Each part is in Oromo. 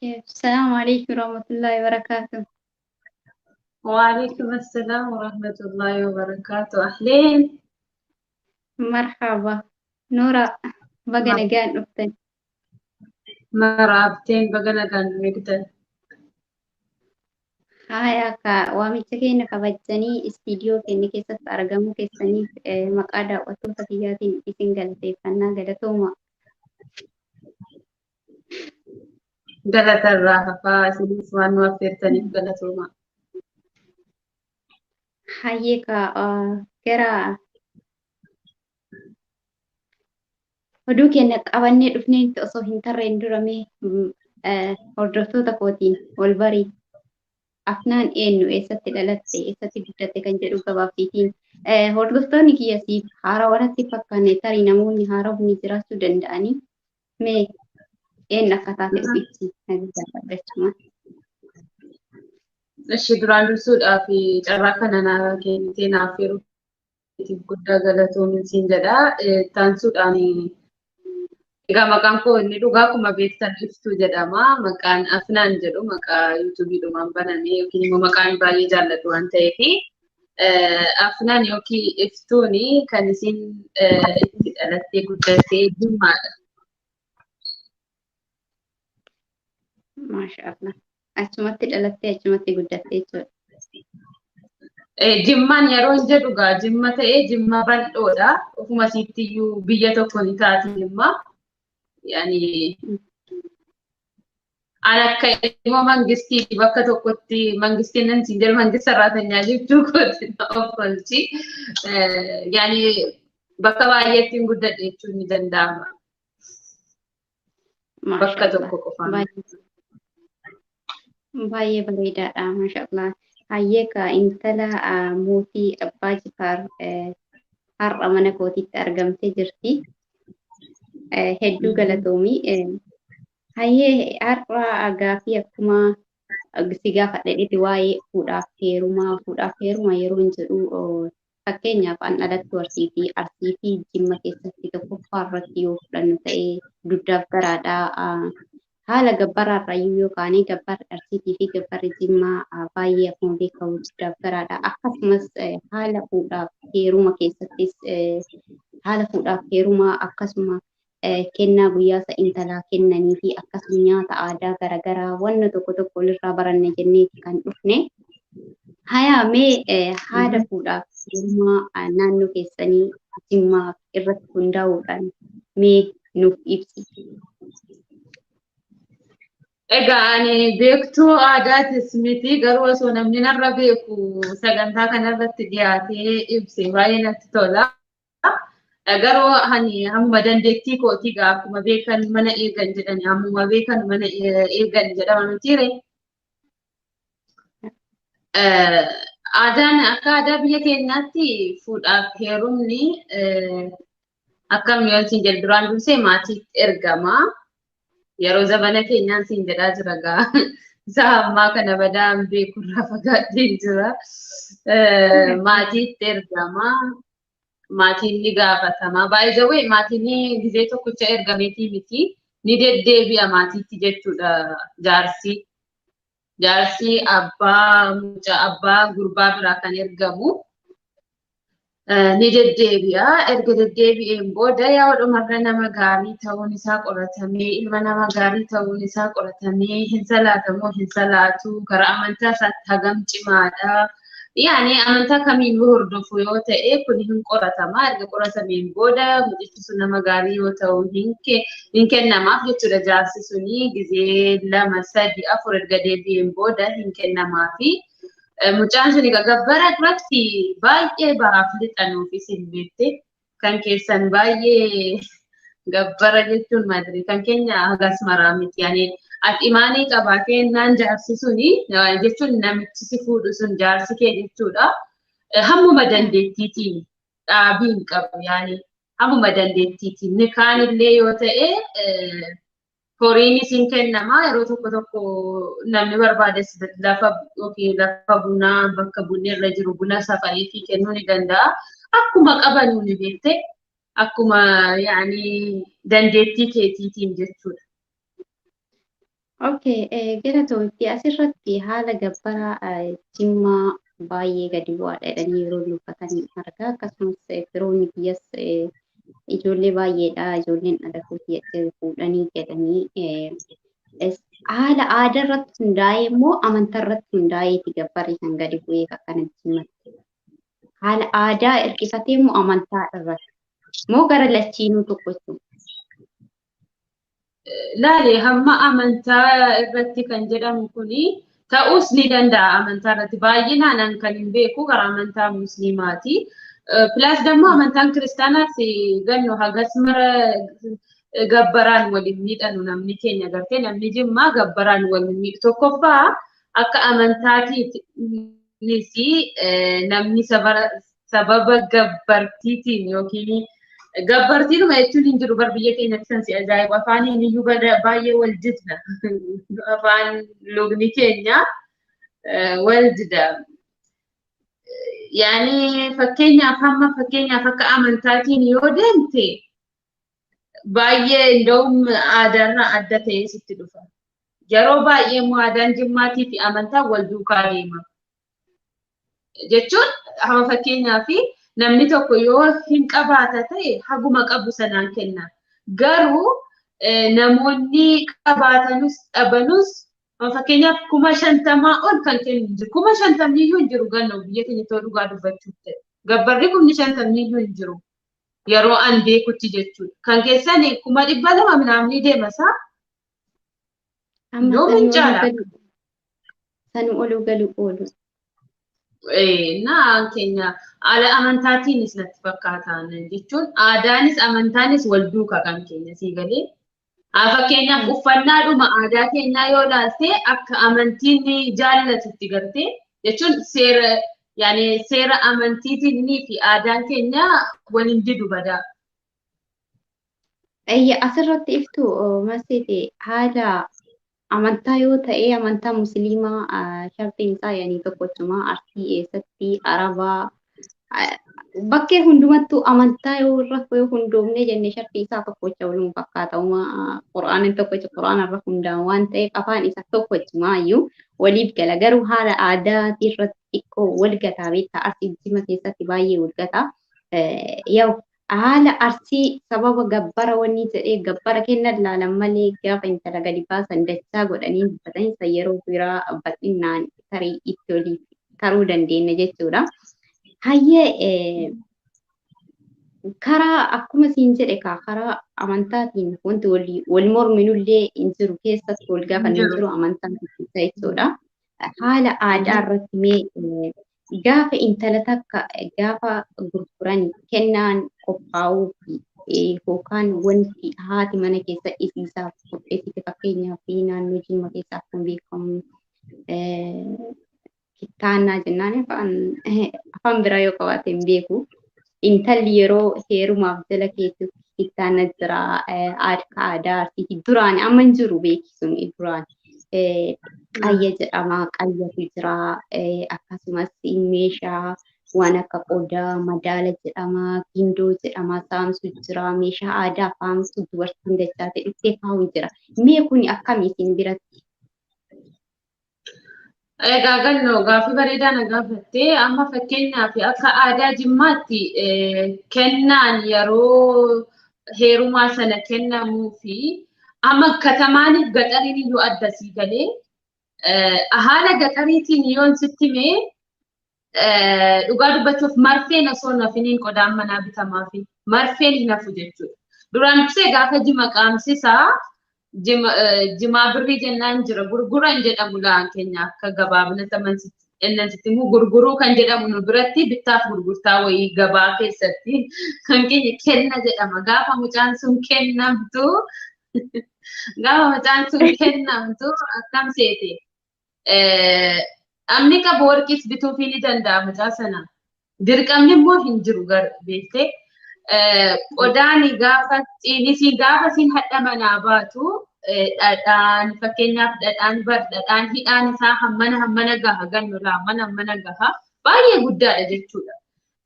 السلام عليكم ورحمة الله وبركاته. وعليكم السلام ورحمة الله وبركاته. أهلين. مرحبا نورا بقى نجان أختي. مرحبتين بقنا كان مقدر. هاي أكا وامي تكين كبجني استديو كني كيسة أرجمو كيسني مقادة وتوتا كياتي إسنجل تيفنا جلتوما. قالت الراحة فاسمس وان وفرتني قالت وما. هاي كا كرا هدو كأنك أبني دفنين تأصو هنترين درامي هردفتو تكوتين والبري afnaan eenyu eessatti dhalatte eessatti guddatte kan jedhu gabaabsiitiin hordoftoonni kiyyasiif haarawaa natti fakkaanne tarii namoonni haarawni jiraachuu danda'anii mee eenyu akka taate of ibsi nagisa dhaggeeffachuma. Ishi duraan dursuudhaaf carraa kana naa kennitee naaf yeroo guddaa galatoon siin jedha. Taansuudhaan egaa maqaan koo inni dhugaa akkuma beektan Iftuu jedhama. Maqaan Afnaan jedhu maqaa yuutuubiidhumaan baname yookiin immoo maqaan baay'ee jaalladhu waan ta'eef Afnaan yookiin Iftuun kan isin itti dhalattee guddattee Jimmaadha. Maashaallah. Achumatti dhalattee achumatti guddattee jechuudha. Jimmaan yeroo hin jedhu gaa Jimma ta'ee Jimma bal'oodha. Ofuma isiittiyyuu biyya tokko ni taati Jimma. Yaani An akka immoo mangistii bakka tokkotti mangistiin nan siin jedhu mangist sarraatanyaa jechuu kooti of tolchi. Yaani bakka baay'eetti hin guddadhe jechuun ni danda'ama. Bakka tokko qofaan. Baay'ee bareedaadha maashaallah. Hayyee ka intala mootii abbaa Jifaar har'a mana kootiitti argamtee jirti. Hedduu galatoomii. Hayyee har'a gaaffii akkuma si gaafadheetti waa'ee fuudhaaf heerumaa yeroo hin jedhu fakkeenyaaf an dhalattu arsii fi Jimma keessatti tokkoffaa irratti yoo fudhannu ta'ee dugdaaf garaadhaa. Haala gabbaraarraa yookaan gabbarri arsiitii fi gabbarri Jimmaa baay'ee akkuma beekamu dugdaaf garaadha. Akkasumas haala fuudhaaf heeruma keessattis haala fuudhaaf heerumaa akkasuma kennaa guyyaa intalaa kennanii fi akkasuma nyaata aadaa garaagaraa wanna tokko tokko walirraa baranne jenneeti kan dhufne. Hayaa mee haala fuudhaaf heerumaa naannoo keessanii Jimmaa irratti hundaa'uudhaan mee nuuf ibsi. Egaa ani beektuu aadaatis miti garuu osoo namni narra beeku sagantaa kanarratti dhiyaatee ibse baay'ee natti tola. Garuu ani hammuma dandeettii kootii gaa akkuma beekan mana eegan jedhani hammuma beekan mana eegan jedhama mitiire. Aadaan akka aadaa biyya keenyaatti fuudhaaf heerumni akkam yoo siin jedhu duraan dursee maatiitti ergama. Yeroo zamana keenyaan siin jedhaa jira gaa isa ammaa kana badaan beekurraa fagaatee jira. Maatiitti ergama. Maatiin ni gaafatama. Baay'ee maatiin gizee tokkicha ergameetii miti ni deddeebi'a maatiitti jechuudha jaarsi. Jaarsi abbaa mucaa abbaa gurbaa biraa kan ergamu. Ni deddeebi'a. Erga deddeebi'een booda yaa dhumarra nama gaarii ta'uun isaa qoratamee ilma nama gaarii ta'uun isaa qoratamee hin salaatamoo hin salaatu karaa amantaa isaatti hagam cimaadha. Yaani amantaa kamiyyuu hordofu yoo ta'e kun hin qoratama. Erga qoratameen booda mucichi sun nama gaarii yoo ta'u hin kennamaaf jechuudha jaarsi suni gizee 2, 3, 4 erga deebi'een booda hin kennamaafi. Mucaan suni gabbara duratti baay'ee bahaaf lixanuuf isin beekte kan keessan baay'ee gabbara jechuun madri kan keenya hagas maraa miti yaani imaanii qabaa kennaan jaarsi suni jechuun namichi si fuudhu sun jaarsi kee jechuudha. Hammuma dandeettiitiin dhaabii hin qabu yaani hammuma dandeettiitiin ni kaanillee yoo ta'e horiin isin kennama yeroo tokko namni barbaades lafa yookiin lafa bunaa bakka bunni irra jiru buna safarii fi kennuu ni danda'a. Akkuma qabanuu ni beekte akkuma yaani dandeettii keetiitiin jechuudha. Galatoomti asirratti haala gabbara Jimmaa baay'ee gadi bu'aadha jedhanii yeroo dubbatanii argaa. Akkasumas firoonni biyyas ijoollee baay'eedha. Ijoolleen dhalatuu fuudhanii jedhanii haala aadaa irratti hundaa'ee immoo amantaa irratti hundaa'eeti gabbarri kan gadi bu'ee akkana Jimmatti. Haala aadaa hir'ifatee immoo amantaa irratti moo gara lachiinuu tokko jechuudha. Laale hamma amantaa irratti kan jedhamu kuni ta'us ni danda'a amantaa irratti baay'inaan kan hin beeku gara amantaa musliimaati. Plus ደግሞ amantaan kiristaanaas gannu hagas mara gabbaraan waliin miidhanu namni keenya gartee namni Jimmaa gabbaraan waliin miidhu tokkoffaa akka amantaatiinis namni sababa gabbartiitiin yookiin gabbartiinuma jechuun hin jiru bar biyya keenyatti kan si ajaa'ibu afaaniin iyyuu baay'ee wal didna afaan lugni keenya wal dida. Yaani fakkeenyaaf akka amantaatiin yoo deemte baay'ee ndawum aadaarraa adda ta'ee sitti dhufa. Yeroo baay'ee immoo aadaan Jimmaatii fi amantaa wal duukaa deema. Jechuun hamma fakkeenyaaf namni tokko yoo hin qabaata ta'e haguma qabu sanaan kenna. Garuu namoonni qabaatanus dhabanus fakkeenyaaf 50,000 ol kan kennu jiru. 50,000 iyyuu hin jiru ganna biyya keenya ta'uu dhugaa dubbachuuf ta'e. Gabbarri 50,000 iyyuu hin jiru. Yeroo an beekutti jechuudha. Kan keessan 200,000 minaamni deemasaa. Yoo hin caala. Sanuu oluu galuu oolu. Naan keenya haala amantaatiinis natti fakkaataan jechuun aadaanis amantaanis wal duukaa kan keenya sii galee. Fakkeenyaaf uffannaadhuma aadaa keenyaa yoo ilaalte akka amantiin jaallatutti gartee jechuun seera amantiitiin fi aadaan keenya waliin didu badaa. Asirratti iftu maseete haala amantaa yoo ta'e amantaa musliimaa shartiin isaa yaanii tokkochuma arsii eessatti arabaa bakkee hundumattuu amantaa yoo hundoomne jenne shartii isaa tokkocha waliin fakkaatuma qura'aanin tokkocha qura'aana irra hundaa'u waan ta'eef afaan isaa tokkochuma iyyuu waliif gala garuu haala aadaa irratti xiqqoo wal gataa beektaa arsii Jimmaa keessatti baay'ee wal gataa yoo haala arsii sababa gabbara wanni jedhee gabbara kennan laalan malee gaafa intala gadi baasan dachaa godhanii dubbatanii yeroo biraa bal'inaan tarii itti waliif taruu dandeenya jechuudha. Hayyee karaa akkuma siin jedhe karaa amantaatiin wanti wal morminullee hin jiru keessatti wal gaafa hin jiru amantaan jechuudha. Haala aadaa irratti mee gaafa intala takka gaafa gurguran kennaan qophaa'uu fi yookaan wanti haati mana keessa isiisaaf qopheessite fakkeenyaaf naannoo Jimmaa keessaa akkuma beekamu kittaannaa jennaan afaan biraa yoo qabaate hin beeku. Intalli yeroo heerumaaf jala keessu kittaanna jira aadaa arsiiti duraan amma hin jiru beekisuun duraan. Qayya jedhama qayyatu jira akkasumas meeshaa waan akka qodaa madaala jedhama gindoo jedhama saamsu jira meeshaa aadaa faamsu dubartiin dachaa ta'e dhuftee faa'u jira mee kun akkam isin biratti? Egaa gannoo gaaffii bareedaa na gaafattee amma fakkeenyaaf akka aadaa Jimmaatti kennaan yeroo heerumaa sana kennamuu fi amma katamaaniif gaxariin iyyuu adda sii galee haala gaxariitiin yoon sitti mee dhugaa dubbachuuf marfeen osoo nafiniin qodaan manaa bitamaa fi marfeen hin hafu jechuudha. Duraan dursee gaafa Jimmaa qaamsisaa Jimmaa birrii jennaan jira gurguran jedhamu laan keenya akka gabaabinata innansitti immoo gurguruu kan jedhamu nu biratti bittaaf gurgurtaa wayii gabaa keessatti kan keenya kenna jedhama gaafa mucaan sun kennamtu akkam seete amni qabu warqis bituufii ni danda'a mucaa sana dirqamni immoo hin jiru beektee qodaan gaafa xiinisii gaafa siin hadha manaa baatu dhadhaan fakkeenyaaf dhadhaan hidhaan isaa hammana gaha gannulaa hammana gaha baay'ee guddaadha jechuudha.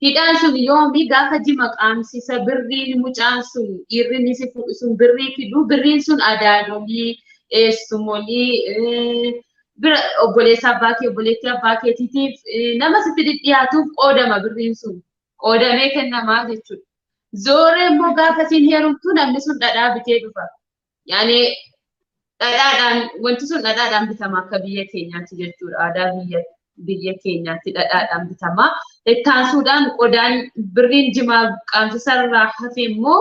Hidhaan sun yoomii gaafa Jimmaa qaamsisa birriin mucaan sun dhiirri si fuudhu sun birrii fidu birriin sun adaadolii eessumolii bira obboleessa abbaa kee obboleettii abbaa keetiitiif nama sitti dhiyaatuuf qoodama birriin sun qoodamee kennamaa jechuudha. Zooree immoo gaafa siin heerumtu namni sun dhadhaa bitee dhufa. Yaani dhadhaadhaan wanti sun dhadhaadhaan bitama akka biyya keenyaatti jechuudha. Aadaa biyya keenyaatti dhadhaadhaan bitama. Ittaansuudhaan qodaan birriin jimaa qaamsisarraa hafe immoo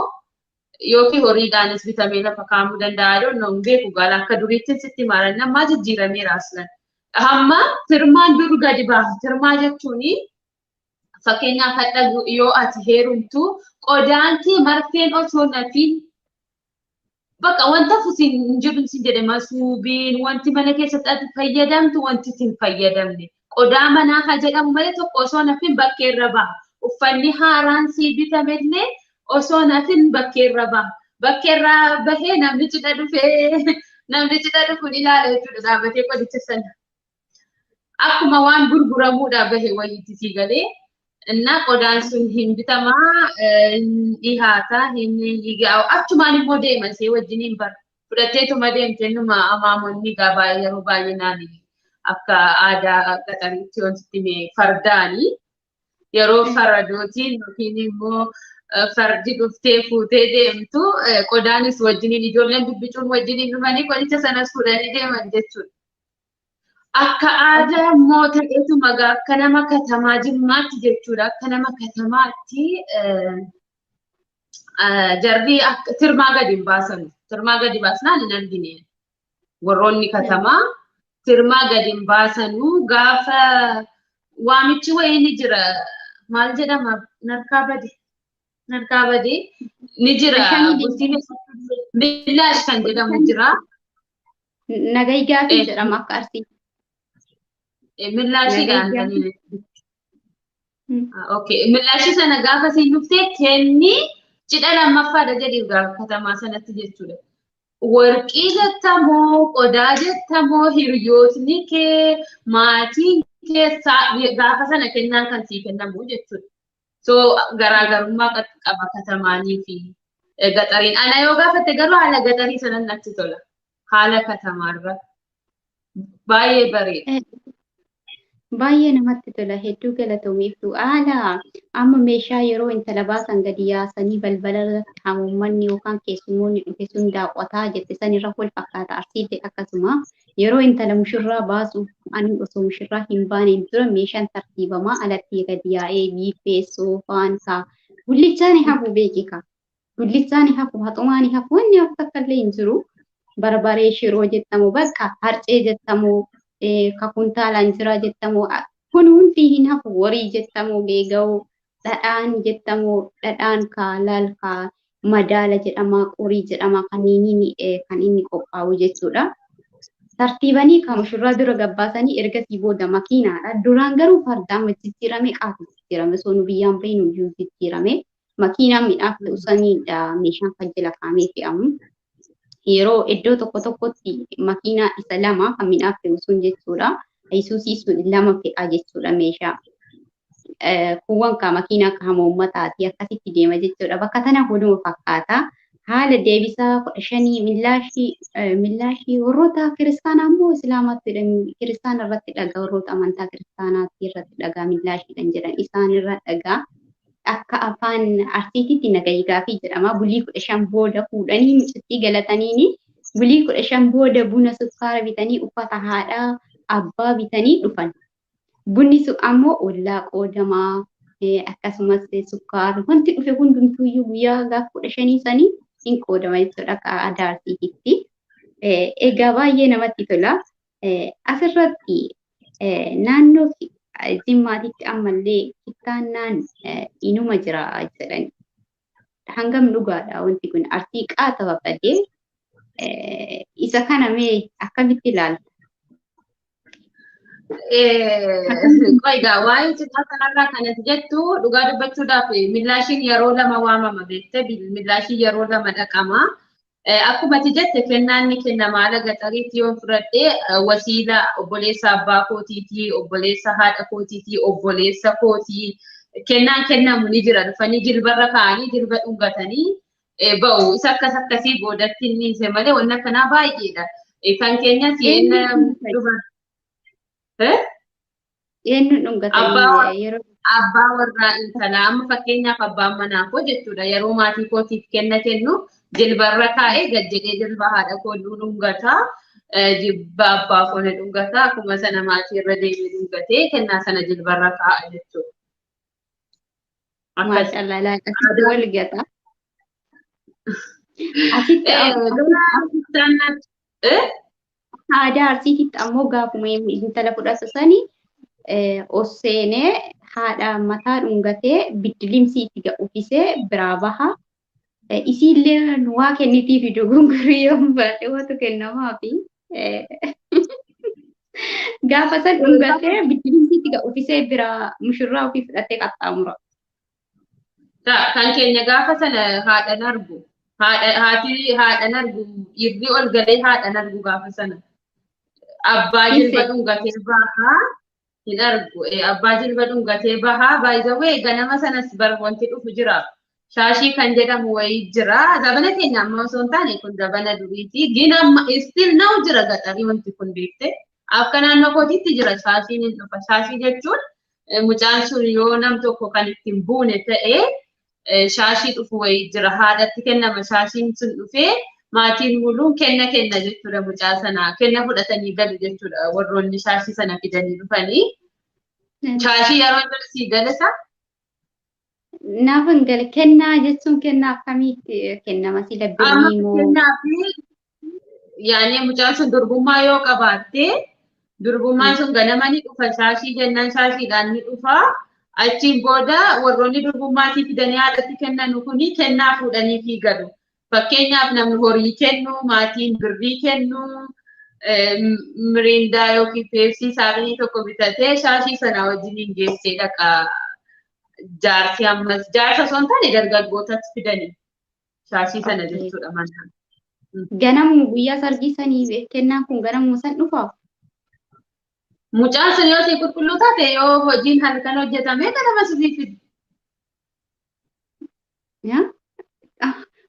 yookiin horiidhaanis bitamee lafa kaa'amuu danda'a. Doon beeku gaala akka duriitti sitti maalan namaa jijjiirameera aslan. Hamma firmaan dur gadi baasa. Firmaa jechuuni fakkeenyaaf hadha yoo ati heerumtu qodaan kee marfeen osoo nafiin bakka wanta fusiin jedhu sin jedhama suubiin wanti mana keessatti ati fayyadamtu wanti sin fayyadamne qodaa manaa ka jedhamu malee tokko osoo nafiin bakkeerra baha. Uffanni haaraan sii bitamellee osoo nafiin bakkeerra baha. Bakkeerra bahee namni cidha dhufuun ilaala jechuudha dhaabatee qodicha sana. Akkuma waan gurguramuudhaaf bahee wayiitti sii galee. Inna qodaan sun hin bitamaa dhihaata hin higaa achumaan immoo deeman see wajjiniin bar fudhatteetuma deemtee numa amaamonni gabaa yeroo baay'inaan akka aadaa gaxariitti wanti fardaanii yeroo faradootiin yookiin immoo fardi dhuftee fuutee deemtu qodaanis wajjiniin ijoolleen bibbicuun wajjiniin dhufanii qodicha sanas fudhanii deeman jechuudha. Akka aadaa immoo ta'eetuma akka nama katamaa Jimmaatti jechuudha. Akka nama katamaatti jarri tirmaa gadi hin baasan. Tirmaa gadi baasnaan hin argine. Warroonni katamaa tirmaa gadi hin baasanu gaafa waamichi wayii ni jira. Maal jedhama? Narkaa badee ni jira. Millaash kan jedhamu jira. Nagayyaa fi jedhama akka arsii. Millaashi gaantanii. Okay. Millaashi sana gaafa siin dhuftee kenni cidha lammaffaadha jedhee gaafa katamaa sanatti jechuudha. Warqii jettamoo qodaa jettamoo hiriyootni kee maatiin keessaa gaafa sana kennaan kan sii kennamu jechuudha. So garaagarummaa qaba katamaanii fi gaxariin. Ana yoo gaafatte garuu haala gaxarii sanan natti tola. Haala katamaarra baay'ee bareeda. Baay'ee namatti tola hedduu galatoomiftu haala amma meeshaa yeroo intala baasan gadi yaasanii balbala irratti hamuummanni yookaan keessummoonni dhufe sun daawwataa jette sanirra wal fakkaata arsiillee akkasuma yeroo intala mushurraa baasuuf ani osoo mushurraa hin baaneen dura meeshaan tartiibamaa alatti gadi yaa'ee biiffee soofaan kaa gullichaan hafu beekika gullichaan hafu haxumaan hafu wanni hafu takkallee hin jiru barbaree shiroo jettamu bakka harcee jettamu kakuntaalaan jira jettamu kun hundi hin hafu warii jettamu geega'u dhadhaan jettamu dhadhaan kaalaal kaa madaala jedhama qorii jedhama kan inni qophaa'u jechuudha. Tartiibanii kan mushurraa dura gabbaasanii ergasii booda makiinaadha. Duraan garuu fardaan jijjiirame qaafii jijjiirame soonu biyyaan bahin iyyuu jijjiirame makiinaan midhaaf ta'usaniidha meeshaan kan jala kaamee fe'amu. Yeroo iddoo tokkotti makiinaa isa lama kan midhaaf fe'u sun jechuudha. Isuusii sun lama fe'aa jechuudha meeshaa. Kuuwwan kaa makiinaa akka hama uummataati akkasitti deema jechuudha. Bakka tana hodhuma fakkaata. Haala deebisaa 15 millaashii warroota kiristaanaa immoo islaamaatti kiristaana irratti dhagaa warroota amantaa kiristaanaatti irratti dhagaa millaashiidhaan jedhan isaan irra dhagaa. Akka afaan arsiititti nagayigaa fi jedhama bulii 15 booda fuudhanii mucittii galataniini bulii 15 booda buna sukkaara bitanii uffata haadhaa abbaa bitanii dhufan. Bunni sun ammoo ollaa qoodamaa akkasumas sukkaara wanti dhufe hundumtuuyyuu guyyaa gaafa 15 sanii hin qoodama jechuudha akka aadaa arsiititti. Egaa baay'ee namatti tola. Asirratti naannoo Jimmaatitti ammallee kittaannaan inuma jira jedhani. Hangam dhugaadha wanti kun arsii qaata babbadee isa kana mee akkamitti ilaalta? Egaa waa'ee cidhaa kanarraa kanatti jettu dhugaa dubbachuudhaaf millaashiin yeroo lama waamama beekte millaashiin yeroo lama dhaqama. Akkuma ati jette kennaan ni kennama haala gaxariitti yoo fudhadhee wasiila obboleessa abbaa kootiitii obboleessa haadha kootiitii obboleessa kootii kennaan kennamu ni jira dhufanii jilbarra kaa'anii jilba dhungatanii ba'u isa akkasii boodatti inni malee wanni akkanaa baay'eedha. Kan keenyas Eenyu dhungatanii yeroo abbaa warraa intalaa amma fakkeenyaaf abbaan manaa koo jechuudha yeroo maatii kootiif kenna kennu jilbarra taa'ee gad jedhee jilba haadha koo dhungataa jibba abbaa koo dhungataa akkuma sana maatii irra deemee dhungatee kennaa sana jilbarra kaa'a jechuudha. maashaallah laaqasitti wal gata. Asitti aadaa arsiititti ammoo gaafuma intala fudhatu sanii osseenee haadha mataa dhungatee biddilimsi itti ga'uufisee biraa baha. Isiillee waa kennitiif dogongoruu yoo baadhe watu kennamaa fi gaafa san dhungatee biddilimsi itti ga'uufisee biraa mushurraa ofii fudhatee qaxxaamura. Kan keenya gaafa sana haadhan argu. Haadhan argu dhiirri ol galee haadhan argu gaafa sana. Abbaa jilba dhungatee bahaa hin argu. Abbaa jilba dhungatee bahaa baay'ee ganama sanas wanti dhufu jira. Shaashii kan jedhamu wayii jira. Zabana keenya amma osoo hin taane kun zabana duriiti. Gina istil na'u jira gaxarii wanti kun beekte. Akka naannoo kootiitti jira shaashiin hin dhufa. Shaashii jechuun mucaan sun yoo nam tokko kan ittiin buune ta'ee shaashii dhufu wayii jira. Haadhatti kennama shaashiin sun dhufee maatiin muluun kenna jechuudha mucaa sanaa. Kenna fudhatanii galu jechuudha warroonni shaashii sana fidanii dhufanii. Shaashii yeroo sii galata. Naaf hin gale kennaa jechuun kennaa akkamiitti kennama si labbanii moo? Kennaafi yaani mucaan sun durbummaa yoo qabaatte durbummaan sun ganama ni dhufa shaashii jennaan shaashiidhaan ni dhufa. Achiin booda warroonni durbummaatti fidanii haadhatti kennan kuni kennaa fuudhanii fi galu. Fakkeenyaaf namni horii kennu, maatiin birrii kennu, mirindaa yookiin peepsii saaphanii tokko bitatee shaashii sana wajjin geessee dhaqa. Jaarsi ammas jaarsa osoo hin taane dargaggootatti fidanii shaashii sana jechuudha manaa. Ganamu guyyaa sargii sanii kennaan kun ganamuu san dhufaa? Mucaan sun yoo ta'e qulqulluu taate yoo hojiin halkan hojjetame ganama sirrii fidu.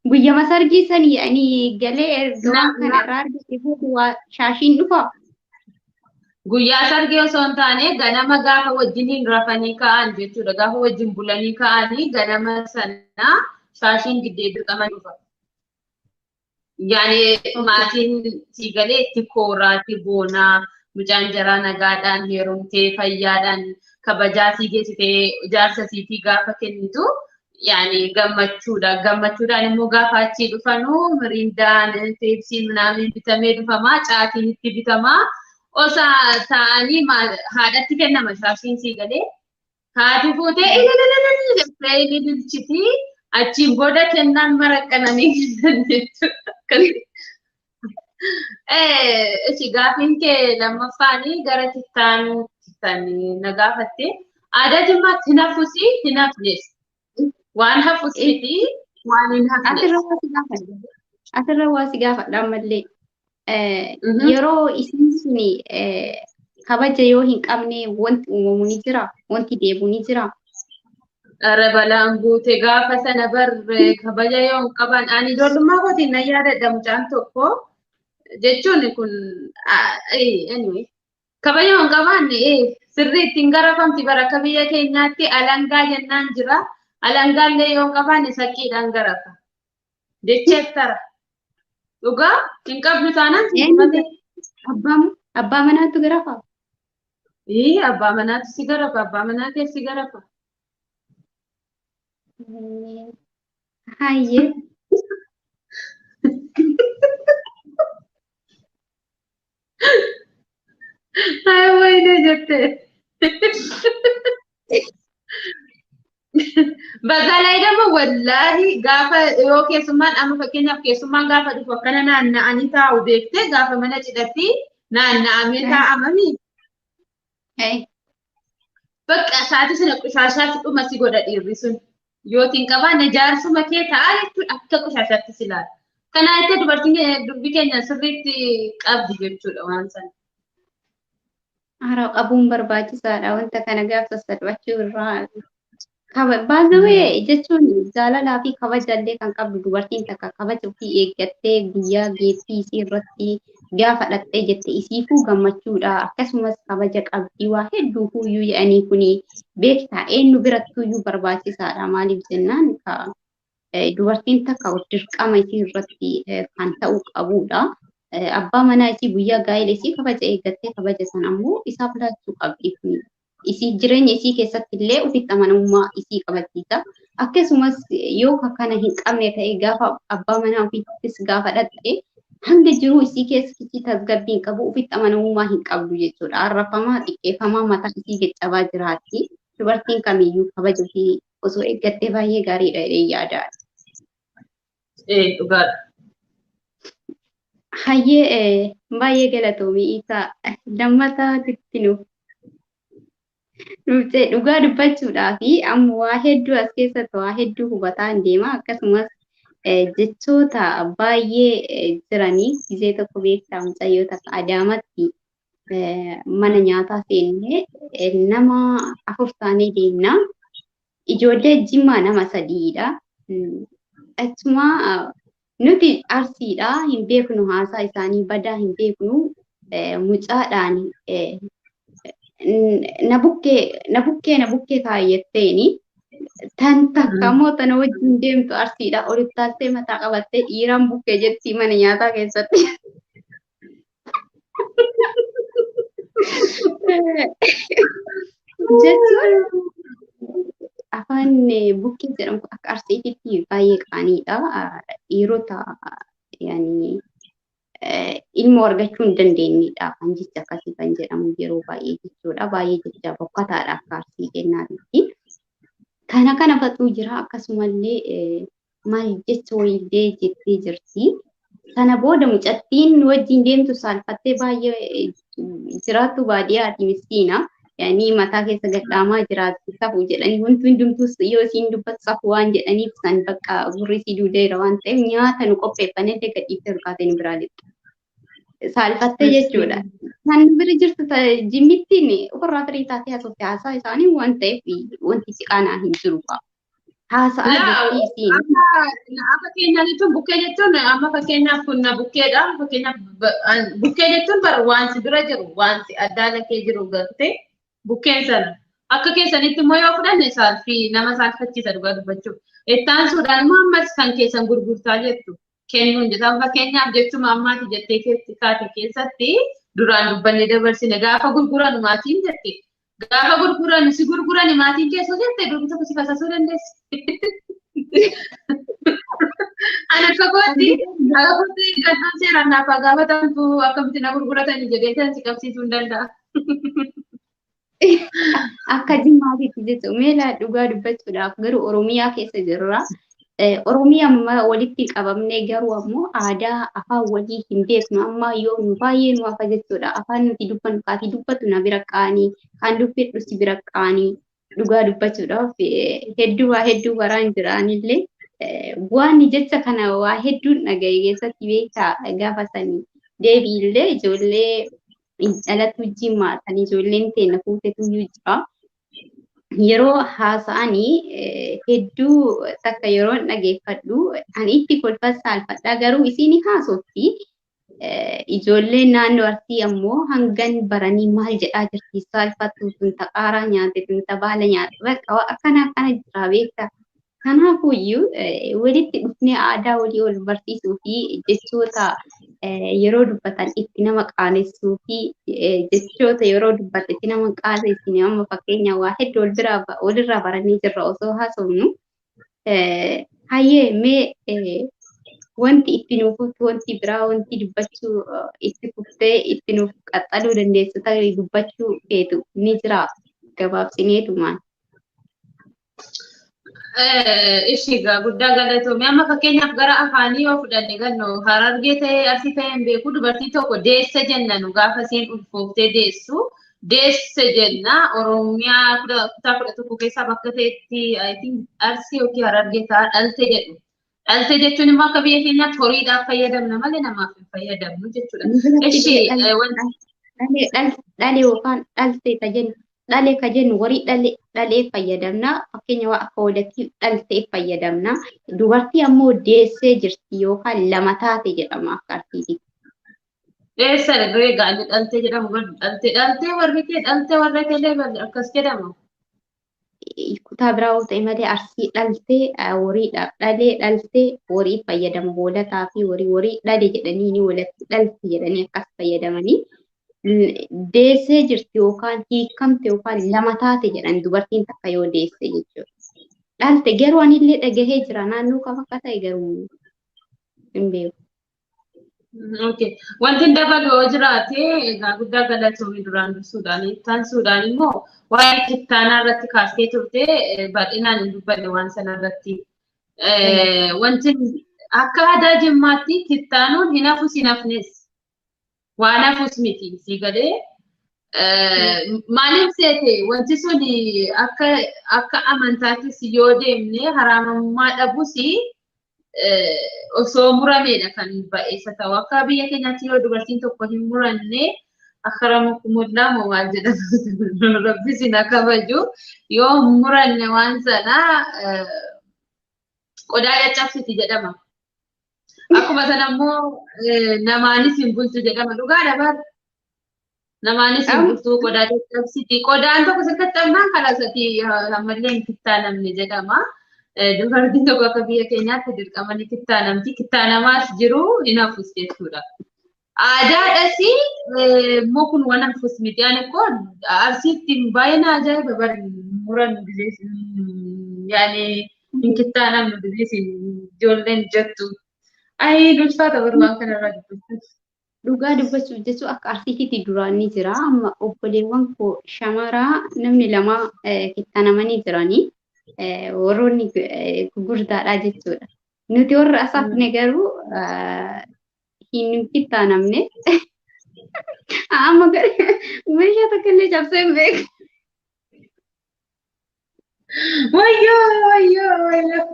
Guyyama sargii sanii ani galee ergaa kanarraa argite shaashiin dhufaa? Guyyaa sargii osoo hin taane ganama gaafa wajjiniin rafanii ka'an jechuudha. Gaafa wajjin bulanii ka'anii ganama sana shaashiin giddee dirqama dhufa. Yaani maatiin si galee itti kooraatti boonaa mucaan jaraa nagaadhaan heerumtee fayyaadhaan kabajaa sii geessitee jaarsa siitii gaafa kennitu yaani gammachuudha. Gammachuudhaan immoo gaafa achii dhufanuu miriindaan peepsiin minaamin bitamee dhufamaa caatiin itti bitamaa. Osa ta'anii haadhatti kennama shaashiin sii galee haati fuutee ni bilchiti achiin booda kennaan maraqqananii kennan jechuudha. Ishi gaafiin kee lammaffaanii gara tittaanii na gaafatte aadaa jimmaatti hin hafuusi hin hafnes waan hafuusiti waan hin hafnes. Asirra waa si gaafadha ammallee. Yeroo isin suni kabaja yoo hin qabne wanti uumamu ni jira, wanti deebi'u ni jira. Ara balaan buute gaafa sana kabaja yoo hin qaban ani ijoollummaa kootiin na yaadadha mucaan tokko jechuun kun anyway kabaja yoo hin qabaanne sirriitti hin garafamti bara akka biyya keenyaatti alangaa jennaan jira. Alangaallee yoo hin qabaanne sakkiidhaan garafa. Jecheettara. Dhugaa hin qabdu taanaan abbaa manaatu garafa. Abbaa manaatu si garafa. Abbaa manaa kee si garafa. Hayyee. Haa wayinee jettee. Bagaalaa jedhama wallaahi gaafa yoo keessummaan amma fakkeenyaaf keessummaan gaafa dhufu akkana naanna'anii taa'u beektee gaafa mana cidhatti naanna'amee taa'amanii. Bakka sa'aatii sana qushaashaatti dhuma si godha dhiirri sun. Yootiin qabaanne jaarsuma kee ta'a jechuudha akka qushaashaatti si laala. Kanaa jettee dubartiin dubbii keenya sirriitti qabdi jechuudha waan sana. Haraa qabuun barbaachisaadha wanta kana gaafa sassalphachuu irraa. Baay'ee jechuun jaalalaa fi kabajallee kan qabdu dubartiin takka kabaja ofii eeggattee guyyaa geettii isii irratti gaafa dhattee jette isiifuu gammachuudha akkasumas kabaja qabdii waa hedduu huyyuu jedhanii kuni beektaa eenyu birattuyyuu barbaachisaadha maaliif jennaan dubartiin takka dirqama isii irratti kan ta'uu qabudha. Abbaa manaa isii guyyaa gaa'ela isii kabaja eeggattee kabaja sana ammoo isaaf laachuu qabdi kuni. Isii jireenya isii keessatti illee ofitti amanamummaa isii qabachiisa. Akkasumas yoo kana hin qabne ta'e gaafa abbaa manaa ofiittis gaafa dhatte hanga jiruu isii keessatti tasgabbii hin qabu ofitti amanamummaa hin qabdu jechuudha. Arrafamaa xiqqeeffamaa mataa isii gaccabaa jiraatti. Dubartiin kamiyyuu kabaja ofii osoo eeggattee baay'ee gaariidha jedhee yaada. Dhugaadha. Hayyee baay'ee galatoomii isaa lammataa nuuf dhugaa dubbachuudhaa fi amma waa hedduu as keessatti waa hedduu hubataa hin deema akkasumas jechoota baay'ee jiranii gizee tokko beektaa mucayyoo takka Adaamatti mana nyaataa seennee nama 4 taanee deemna. Ijoollee Jimmaa nama 3dha. Achuma nuti Arsiidha hin beeknu haasaa isaanii badaa hin beeknu mucaadhaan na bukkee kaayetteeni tan takka immoo tana wajjin deemtu Arsiidha olitti taaltee mataa qabattee dhiiraan bukkee jetti mana nyaataa keessatti. Jechuun afaan bukkee jedhamu akka Arsiititti baay'ee qaaniidha. Dhiirota ilmoo argachuu hin dandeenyedha kan jecha akkasii kan jedhamu yeroo baay'ee jechuudha. Baay'ee jecha bokkataadha akka Arsii kennaatitti. Kana faxuu jira akkasumallee maal jecha wayillee jettee jirti. Sana booda mucattiin wajjin deemtu saalfattee baay'ee jiraattu baadiyyaati miskiina. Yani mataa keessa gadhaamaa jiraatti safu jedhanii wanti hundumtus yoo isiin dubbatu safu waan jedhaniif san bakka gurri isii duudeera waan ta'eef nyaata nu qopheeffannee gadhiiftee hirkaatee nu biraa lixxe. Saalfattee jechuudha. Kan bira jirtu jimmittiin ofirraa firii taatee haasofte haasaa isaanii waan ta'eef wanti siqaanaa hin jiru. Haasaa jirti isiin. Akka keenyaa jechuun bukkee jechuun amma fakkeenyaaf kun bukkeedha. Fakkeenyaaf bukkee jechuun wanti bira jiru wanti addaa lakkee jiru gartee. Bukkeen sana akka keessanitti immoo yoo fudhanne saalfii nama saalfachiisa dhugaa dubbachuuf. Ittaan suudhaan immoo ammas kan keessan gurgurtaa jettu kennuun jedhamu fakkeenyaaf jechuma ammaati jettee kaate keessatti duraan dubbanne dabarsine gaafa gurguran maatiin jette gaafa gurguran si gurguran maatiin keessa jette dubbii tokko si fasasuu dandeessi. Ani akka kootti gaddoon seeraan naaf gaafatamtu akkamitti na gurguratanii jedhee kan si qabsiisuu hin danda'a. Akka Jimmaatitti jechuun meeshaa dhugaa dubbachuudhaaf garuu Oromiyaa keessa jirra. Oromiyaa walitti qabamnee garuu ammoo aadaa afaan walii hin beeknu amma yoo baay'ee nu hafa jechuudha. Afaan nuti dubbannu kaati dubbatu na bira qaanii kan dubbadhu si bira qaanii dhugaa dubbachuudhaaf hedduu baraan jiraanillee waan jecha kana waa hedduun dhagaye keessatti beektaa gaafa sanii deebiillee ijoollee dhalatu Jimmaa kan ijoolleen teenya fuutetu jira. Yeroo haasa'anii hedduu takka yeroo dhageeffadhu ani itti kolfas saalfadha garuu isiin haasofti. Ijoolleen naannoo Arsii ammoo hangan baranii maal jedhaa jirti saalfattu tun taqaaraa nyaate tun baala nyaate bakka akkana jira beektaa. Kanaafuyyuu walitti dhufnee aadaa walii ol barsiisuu fi jechoota yeroo dubbatan itti nama qaanessuu fi jechoota yeroo dubbatan itti nama qaanessine amma fakkeenya waa hedduu walirraa barannee jirra osoo haasofnu. Hayyee mee wanti itti nuuf wanti biraa wanti dubbachuu itti fuftee itti nuuf qaxxaluu dandeessu ta'ee dubbachuu feetu ni jira gabaabsineetumaan. Ishiga guddaa galatoomii amma fakkeenyaaf gara afaanii yoo fudhanne gannu Harargee ta'ee Arsii ta'ee hin beeku dubartii tokko deesse jenna nu gaafa isheen ulfooftee deessu deesse jenna Oromiyaa kutaa 11 keessaa bakka ta'etti Arsii yookiin Harargee ta'a dhalte jedhu. Dhalte jechuun immoo akka biyya keenyaatti horiidhaaf fayyadamna malee namaaf hin fayyadamnu jechuudha. Ishi dhale yookaan dhalte tajaajila. Dhalee ka jennu warii dhalee fayyadamna fakkeenya waa akka walitti dhaltee fayyadamna dubartii ammoo deessee jirti yookaan lama taate jedhama akka Arsiititti. Eessa irree gaanii dhaltee jedhamu dhaltee warri kee dhaltee warra keelee akkas jedhama. Kutaa biraa yoo ta'e malee arsii dhaltee horiidhaaf dhalee dhaltee horii fayyadamu hoolataa fi horii dhale jedhanii ni walitti dhalti jedhanii akkas fayyadamanii deessee jirti yookaan hiikamte yookaan lama taate jedhan dubartiin takka yoo deesse jechuudha. Dhalte garuu anillee dhagahee jira naannoo kam akka ta'e garuu hin beeku. Okay. Wanti dabalu yoo jiraate egaa guddaa galatoomii duraan dursuudhaan ittaan suudhaan immoo waa'ee kittaanaa irratti kaastee turte bal'inaan hin dubbanne waan sana irratti. Wanti akka aadaa jimmaatti kittaanuun hin hafus hin hafnes waan hafus miti si galee maaliif seete wanti sun akka amantaattis yoo deemne haraamummaa dhabusi osoo murameedha kan ba'eessa ta'u akka biyya keenyaatti yoo dubartiin tokko hin muranne akkaramukumulaa moo maal jedhamu rabbis hin kabaju yoo muranne waan sana qodaa caccabsiti jedhama. Akkuma sana immoo namaanis hin bultu jedhama dhugaadha bar namaanis hin bultu qodaa caccabsiti qodaan tokko sakkattamnaan kalasati ammallee hin kittaanamne jedhama. Dubartiin tokko akka biyya keenyaatti dirqamanii kittaanamti. Kittaanamaas jiru hin hafus jechuudha. Aadaadhas immoo kun waan hafus miti. Ani kun arsiitti baay'ina ajaa'iba bari muran yaani hin kittaanamnu ijoolleen jettu. Ayi ulfaata barmaan kanarraa dubbatu. Dhugaa dubbachuuf jechuun akka arsiititti duraan ni jira. Amma obboleewwan koo shamaraa namni lama kittaanamanii jiranii. Warroonni gurguddaadha jechuudha. Nuti warra asaafne garuu hin kittaanamne. Amma meeshaa takka illee cabsee hin beeku. Wayyoo.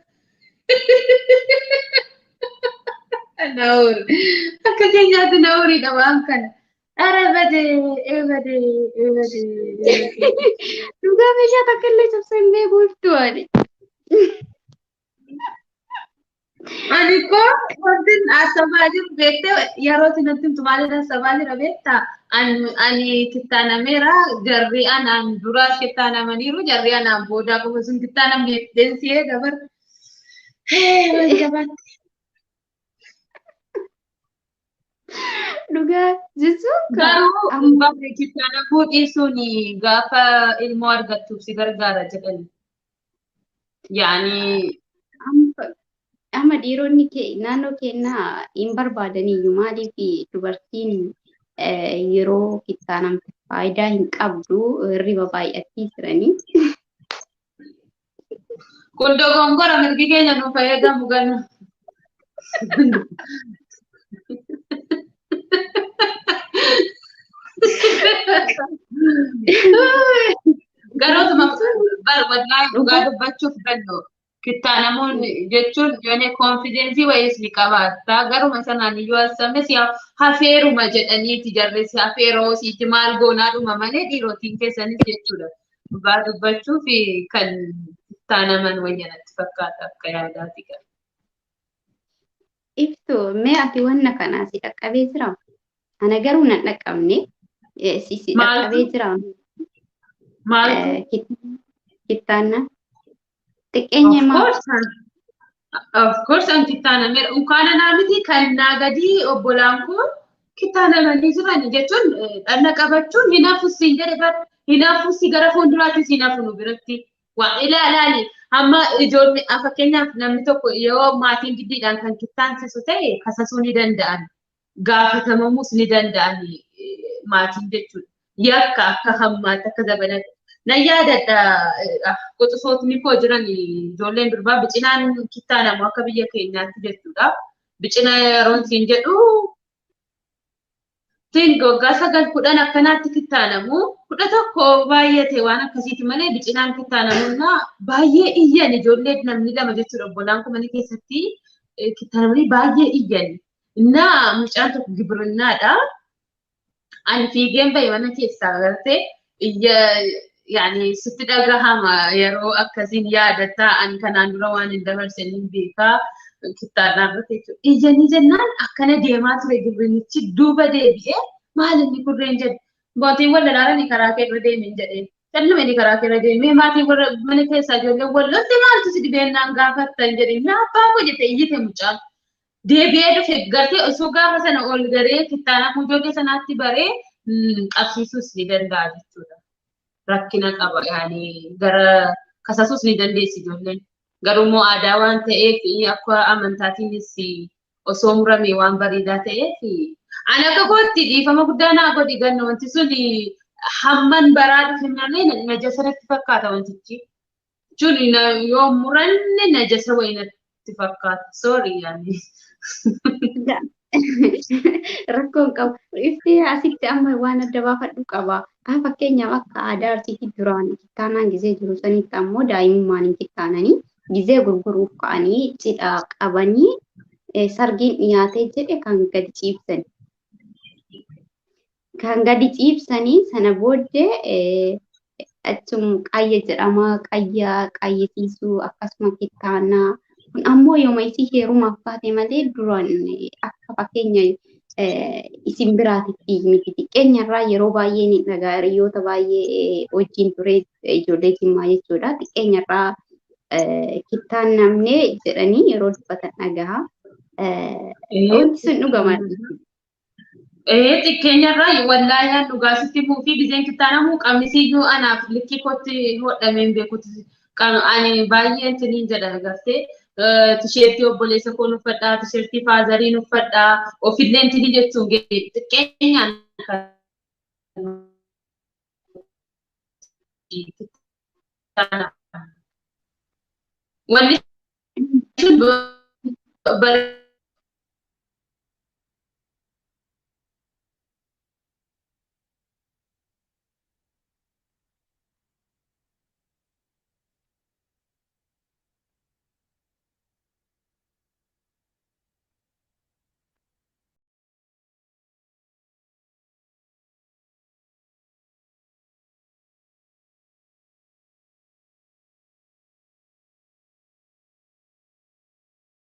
Naur. Akka keenyaatti nauriidha waan kana. Ara bade. Dhugaa meeshaa takka illee cabsee hin beeku iftu ani. Ani ko wanti asabaa jiru beektee yeroo sinatti maaliin asabaa jira beektaa? Ani kittaanameera jarri anaan duraas kittaanamaniiru jarri anaan boodaa qofa sun kittaanamne deensee dabar. Dhugaa jechuun garuu bakka kittaanamuu dhiisuun gaafa ilmoo argattuuf si gargaara jedhani. Yaani amma dhiironni naannoo keenyaa hin barbaadaniyyuu maaliif dubartiin yeroo kittaanamte faayidaa hin qabdu hirriba baay'attii jiranii. Kun dogongora mirgi keenya nu fayyadamu ganna. Garootuma barbaadaa dhugaa dubbachuuf danda'u. Kittaanamuun jechuun yoone konfidensii wayiis ni qabaata. Garuma sanaan iyyuu haasa'ames hafeeruma jedhaniiti jarreessi hafeeroo siiti maal goonaadhuma malee dhiirotiin keessanis jechuudha. Dhugaa dubbachuuf kan kittaanaman wayyanatti fakkaata akka yaadaati qaba. Iftu mee ati wanna kanaa si dhaqqabee jira? Ana garuu nan dhaqqabne si dhaqqabee jira. Maal? Kittaanna. Xiqqeenya maal? Of course an kittaanameera. Unkaana naamiti kan naagadi obbolaan kun kittaanamanii jiran jechuun dhanna qabachuun hin hafuusin jedhe hin hafuusi gara fuulduraattis hin hafu nu biratti. Waan ilaalaani amma ijoollee fakkeenyaaf namni tokko yoo maatiin giddiidhaan kan kittaansisu ta'e kasasuu ni danda'an. Gaafatamuus ni danda'an maatiin jechuudha. Yakka akka hammaatti akka zabanatti. Na yaadadha qotisootni koo jiran ijoolleen durbaa bicinaan kittaanamu akka biyya keenyaatti jechuudha. Bicina yeroon siin jedhu waggaa 9-10 akkanaatti kittaanamu. 11 baay'ate waan akkasiiti malee bicinaan kittaanamuuna baay'ee iyyan ijoollee namni lama jechuudha obbolaan kun mana keessatti kittaanamanii baay'ee iyyan. Innaa mucaan tokko gibirinaadha. Ani fiigeen bahe mana keessaa agartee yaani sitti dhagahama yeroo akkasiin yaadataa ani kanaan dura waan hin dabarsin hin beekaa kittaadhaan irratti jechuudha. Ijanii jennaan akkana deemaa ture gibrinichi duuba deebi'ee maal inni kurreen jedhe. Mootiin wal ilaalanii karaa kee irra deemin jedheen. Salluma inni karaa kee irra deemee maatiin warra mana keessaa ijoolleen wallolti maaltu si dhibeennaan gaafattan jedheen. Yaa abbaa koo jette iyyite mucaan. Deebi'ee dhufe gartee osoo gaafa sana ol garee kittaana ijoollee sanaatti baree qabsiisuus ni danda'a jechuudha. Rakkina qaba yaani gara kasasuus ni dandeessi ijoolleen. Garuu aadaa waan ta'eef akka amantaatiinis osoo muramee waan bareedaa ta'eef ani akka kootti dhiifama guddaa naa godhi ganna wanti sun hamman baraa dhufe malee najasa natti fakkaata wantichi. Jechuun yoo muranne najasa wayii natti fakkaata. Sorry yaani. Rakkoon qabu. Ifti asitti amma waan adda baafadhu qaba. Fakkeenyaaf akka aadaa arsiitti duraan kittaanaan gizee jiru sanitti ammoo daa'imummaan hin kittaananii gizee gurguruuf ka'anii cidha qabanii sargiin dhiyaatee jedhe kan gadi ciibsan. Kan gadi ciibsanii sana booddee achum qayya jedhama qayyisiisuu akkasuma kittaanaa kun ammoo yooma isii heerumaaf baate malee duraan akka fakkeenya isin biraatitti miti xiqqeenyarraa yeroo baay'ee ni dhagaa hiriyoota baay'ee wajjin ture ijoollee Jimmaa jechuudha xiqqeenyarraa kittaan namnee jedhanii yeroo dubbatan dhagaha. Wanti sun dhugamadha. Xiqqeenyarraa wallaayaan dhugaasitti muufii gizeen kittaanamuu qamisiyyuu anaaf likki kootti hodhameen beekutti ani baay'een tiniin jedha gartee. Tisheertii obboleessa koon uffadhaa, tisheertii faazariin uffadhaa, ofillee tinii jechuun xiqqeenyaan wanni